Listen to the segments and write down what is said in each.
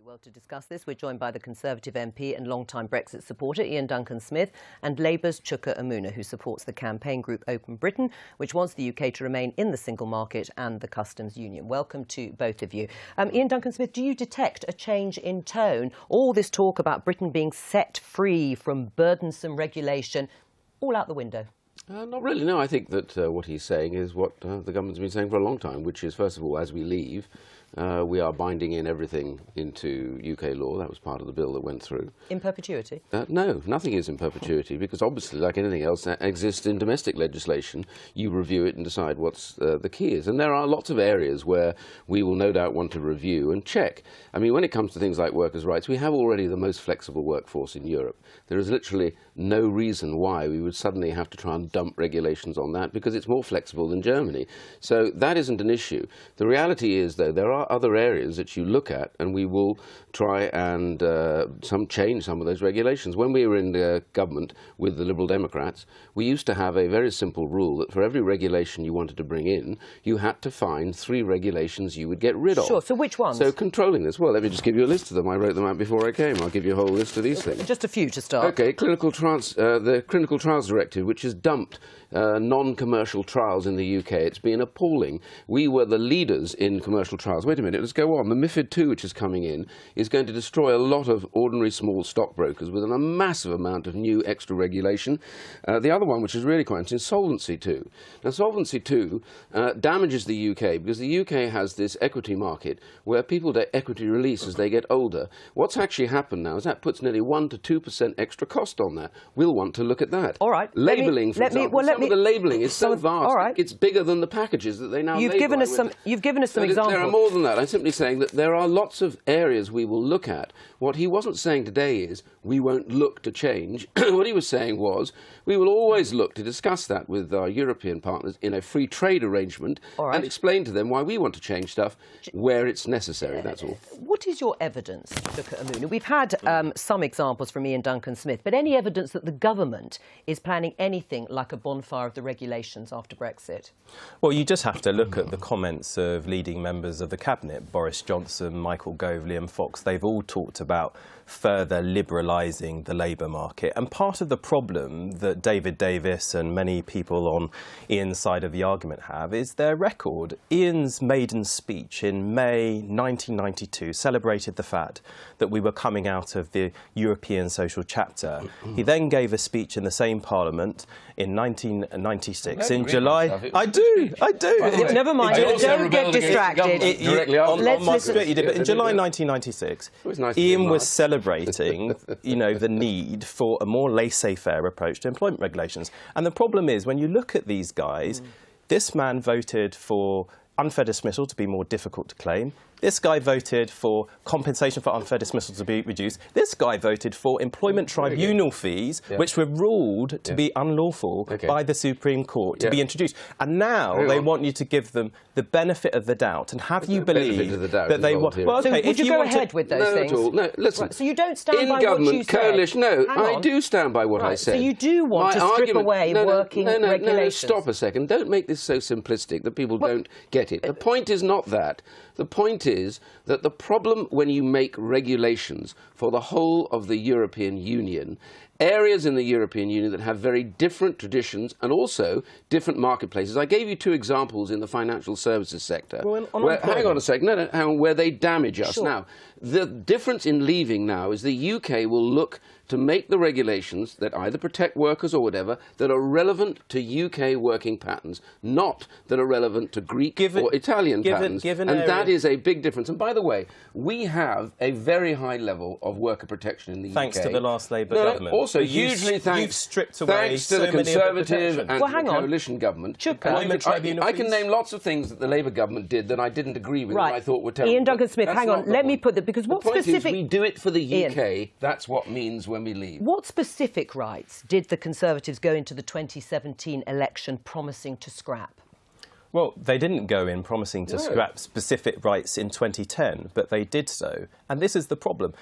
Well, to discuss this, we're joined by the Conservative MP and long-time Brexit supporter, Iain Duncan Smith, and Labour's Chuka Umunna, who supports the campaign group Open Britain, which wants the UK to remain in the single market and the customs union. Welcome to both of you. Iain Duncan Smith, do you detect a change in tone? All this talk about Britain being set free from burdensome regulation, all out the window. Not really, no. I think that what he's saying is what the government's been saying for a long time, which is, first of all, as we leave, we are binding in everything into UK law. That was part of the bill that went through. In perpetuity? No, nothing is in perpetuity, because obviously, like anything else that exists in domestic legislation, you review it and decide what's the key is. And there are lots of areas where we will no doubt want to review and check. I mean, when it comes to things like workers' rights, we have already the most flexible workforce in Europe. There is literally no reason why we would suddenly have to try and dump regulations on that, because it's more flexible than Germany. So that isn't an issue. The reality is, though, there are other areas that you look at, and we will try and change some of those regulations. When we were in the government with the Liberal Democrats, we used to have a very simple rule that for every regulation you wanted to bring in, you had to find 3 regulations you would get rid of. Sure, so which ones? So controlling this. Well, let me just give you a list of them. I wrote them out before I came. I'll give you a whole list of these things. Just a few to start. OK, the Clinical Trials Directive, which has dumped non-commercial trials in the UK. It's been appalling. We were the leaders in commercial trials. Wait a minute, let's go on. The MiFID II, which is coming in, is going to destroy a lot of ordinary small stockbrokers with a massive amount of new extra regulation. The other one, which is really quite interesting, Solvency II. Now, Solvency II damages the UK because the UK has this equity market where people get equity release as they get older. What's actually happened now is that puts nearly 1 to 2% extra cost on that. We'll want to look at that. All right. Labelling, for example. Some of the labelling is so vast, all right. It's bigger than the packages that they now You've given us some examples. There are more than that. I'm simply saying that there are lots of areas we will look at. What he wasn't saying today is we won't look to change. What he was saying was we will always look to discuss that with our European partners in a free trade arrangement and explain to them why we want to change stuff where it's necessary, that's all. What is your evidence, Chuka Umunna? We've had some examples from Iain Duncan Smith, but any evidence that the government is planning anything like a bonfire of the regulations after Brexit? Well, you just have to look at the comments of leading members of the Cabinet. Boris Johnson, Michael Gove, Liam Fox, they've all talked about further liberalising the labour market. And part of the problem that David Davis and many people on Iain's side of the argument have is their record. Iain's maiden speech in May 1992 celebrated the fact that we were coming out of the European Social Chapter. He then gave a speech in the same Parliament in 1996. In July... I do. Never mind, don't get distracted. On my spirit, you did, but in July 1996, Iain was celebrating the need for a more laissez-faire approach to employment regulations. And the problem is, when you look at these guys, this man voted for unfair dismissal to be more difficult to claim. This guy voted for compensation for unfair dismissal to be reduced. This guy voted for employment tribunal fees, which were ruled to be unlawful by the Supreme Court, to be introduced. And now they want you to give them the benefit of the doubt and have you believe that they want... Well, so would you go ahead with those things? No, listen. Right, so you don't stand by what you said? Coalition, no, I do stand by what I said. So you do want to strip away working regulations? No, stop a second. Don't make this so simplistic that people don't get it. The point is not that. The point is that the problem when you make regulations for the whole of the European Union, areas in the European Union that have very different traditions and also different marketplaces. I gave you 2 examples in the financial services sector. Hang on a second. Where they damage us. Sure. Now, the difference in leaving now is the UK will look to make the regulations that either protect workers or whatever that are relevant to UK working patterns, not that are relevant to Greek or Italian patterns. And that is a big difference. And by the way, we have a very high level of worker protection in the UK. Thanks to the last Labour government. Also, hugely thanks to the Conservative and the Coalition government. I can name lots of things that the Labour government did that I didn't agree with and I thought were terrible. Iain Duncan Smith, hang on, let me put that, because what specific... The point is we do it for the UK, that's what means when we leave. What specific rights did the Conservatives go into the 2017 election promising to scrap? Well, they didn't go in promising to scrap specific rights in 2010, but they did so. And this is the problem.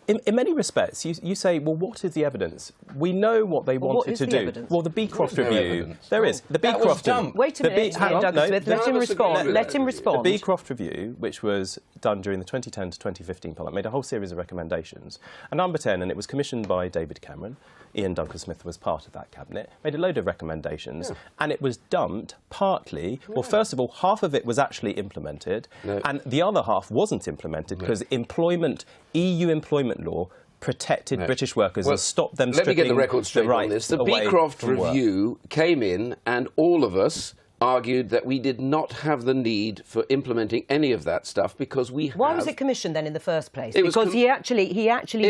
in many respects, you say, well, what is the evidence? We know what they wanted to do. Evidence? Well, the Beecroft review. There is. The Beecroft review. Wait a minute, Iain Duncan Smith. Let him respond. Let him respond. The Beecroft review, which was done during the 2010 to 2015 Parliament, made a whole series of recommendations. And number 10, and it was commissioned by David Cameron. Iain Duncan Smith was part of that cabinet, made a load of recommendations, and it was dumped partly. Well, first of all, half of it was actually implemented, and the other half wasn't implemented because EU employment law protected British workers and stopped them stripping Let me get the record straight on this. The Beecroft review came in, and all of us argued that we did not have the need for implementing any of that stuff because we have... Why was it commissioned then in the first place? Because he actually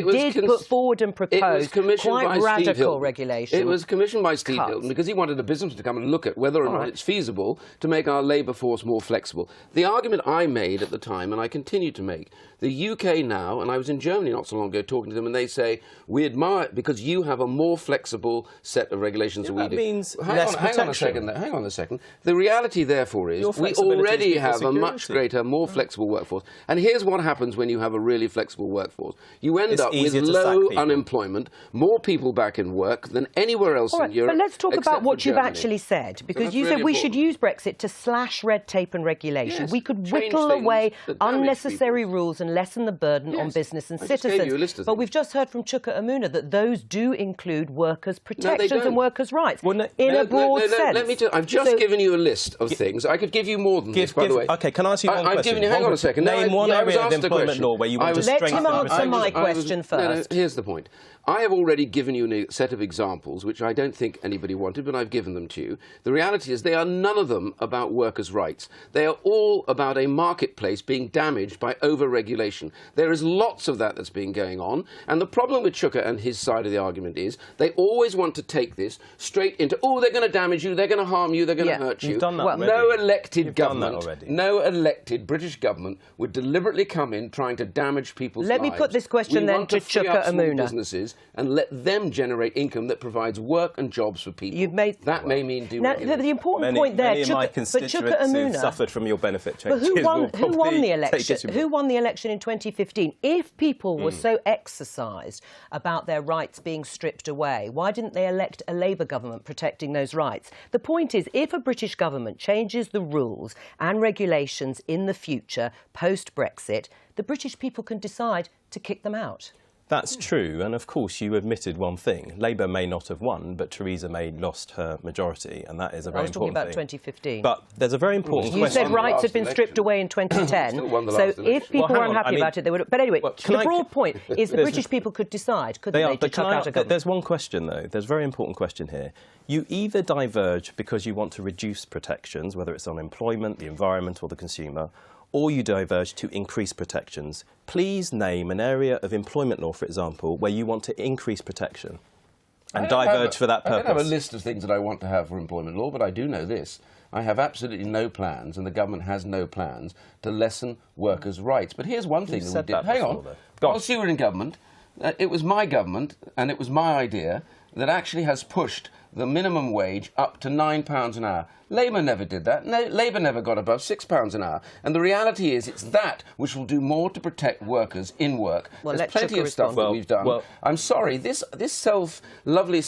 did put forward and propose quite radical regulations. It was commissioned by Steve Hilton because he wanted a business to come and look at whether or not it's feasible to make our labour force more flexible. The argument I made at the time, and I continue to make, the UK now, and I was in Germany not so long ago talking to them, and they say, we admire it because you have a more flexible set of regulations than we do. That means less protection. Hang on a second. The reality, therefore, is we already have a much greater, more flexible workforce. And here's what happens when you have a really flexible workforce. You end up with low unemployment, more people back in work than anywhere else in Europe. But let's talk about what you've actually said, because you said we should use Brexit to slash red tape and regulation. We could whittle away unnecessary rules and lessen the burden on business and citizens. But we've just heard from Chuka Umunna that those do include workers' protections and workers' rights in a broad sense. Let me tell you, I've just given you a list of things. I could give you more than this, by the way. OK, can I ask you one question? I've given you, hang on a second. Name one area of employment law where you want to strengthen... Let him answer my question first. Here's the point. I have already given you a set of examples, which I don't think anybody wanted, but I've given them to you. The reality is they are none of them about workers' rights. They are all about a marketplace being damaged by over-regulation. There is lots of that that's been going on, and the problem with Chuka and his side of the argument is they always want to take this straight into, oh, they're going to damage you, they're going to harm you, they're going to hurt you. You've done that already. No elected government, no elected British government would deliberately come in trying to damage people's lives. Let me put this question then to Chuka Umunna. And let them generate income that provides work and jobs for people. That may mean do the important point there, many of my constituents who've suffered from your benefit changes. But who won the election? Who won the election in 2015? If people were so exercised about their rights being stripped away, why didn't they elect a Labour government protecting those rights? The point is, if a British government changes the rules and regulations in the future, post-Brexit, the British people can decide to kick them out. That's true, and of course you admitted one thing. Labour may not have won, but Theresa May lost her majority, and that is a very important thing. I was talking about 2015. But there's a very important question. You said rights had been stripped away in 2010, so if people were unhappy about it, they would... But anyway, the broad point is the British people could decide, couldn't they, to chuck out a government? There's one question, though. There's a very important question here. You either diverge because you want to reduce protections, whether it's on employment, the environment or the consumer, or you diverge to increase protections. Please name an area of employment law, for example, where you want to increase protection and diverge for that purpose. I don't have a list of things that I want to have for employment law, but I do know this. I have absolutely no plans, and the government has no plans, to lessen workers' rights. But here's one thing that we did. Hang on. Whilst you were in government, it was my government, and it was my idea, that actually has pushed the minimum wage up to £9 an hour. Labour never did that. No, Labour never got above £6 an hour. And the reality is it's that which will do more to protect workers in work. Well, there's plenty of stuff that we've done. I'm sorry, this lovely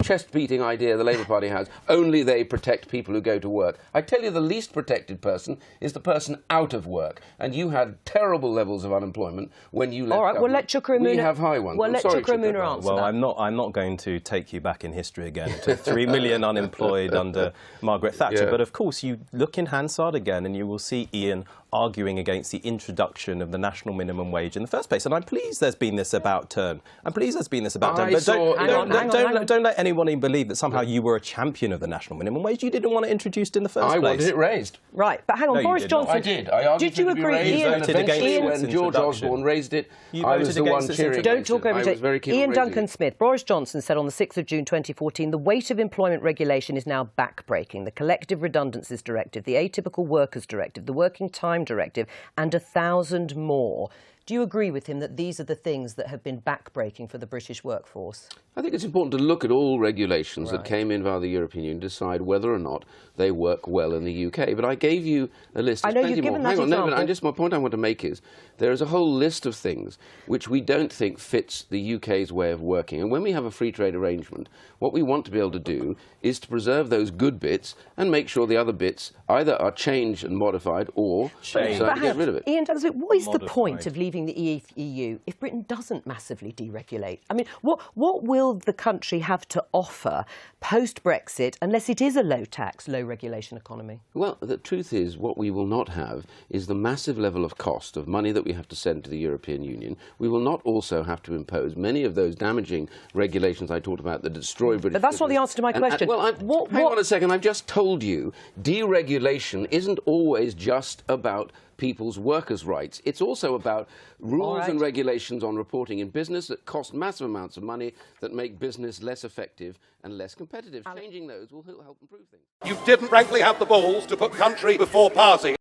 chest-beating idea the Labour Party has, only they protect people who go to work. I tell you, the least protected person is the person out of work. And you had terrible levels of unemployment when you left All right, government. Well, let Chuka Umunna... We have high ones. Well, let Chuka Umunna answer that. Well, I'm not going to take you back in history again to 3 million unemployed under Margaret Thatcher. But of course, you look in Hansard again and you will see Iain arguing against the introduction of the national minimum wage in the first place. And I'm pleased there's been this about turn. I'm pleased there's been this about turn. But don't let anybody believe that somehow you were a champion of the national minimum wage. You didn't want it introduced in the first place. I wanted it raised. Right, but hang on, Boris Johnson... I did. I argued did you agree, Iain, eventually when George Osborne raised it, I was the one cheering. Don't talk over each other. Iain Duncan Smith. Boris Johnson said on the 6th of June 2014, the weight of employment regulation is now backbreaking. The Collective Redundancies Directive, the Atypical Workers Directive, the Working Time Directive, and 1,000 more. Do you agree with him that these are the things that have been backbreaking for the British workforce? I think it's important to look at all regulations that came in via the European Union, decide whether or not they work well in the UK. But I gave you a list. I know you've given that example. No, but just my point I want to make is there is a whole list of things which we don't think fits the UK's way of working. And when we have a free trade arrangement, what we want to be able to do is to preserve those good bits and make sure the other bits either are changed and modified or get rid of it. Iain Duncan, what is the point of leaving the EU if Britain doesn't massively deregulate? I mean, what will the country have to offer post-Brexit unless it is a low-tax, low-regulation economy? Well, the truth is what we will not have is the massive level of cost of money that we have to send to the European Union. We will not also have to impose many of those damaging regulations I talked about that destroy British But that's not the answer to my question. Hang on a second. I've just told you deregulation isn't always just about people's workers' rights. It's also about rules and regulations on reporting in business that cost massive amounts of money, that make business less effective and less competitive. Changing those will help improve things. You didn't frankly have the balls to put country before party.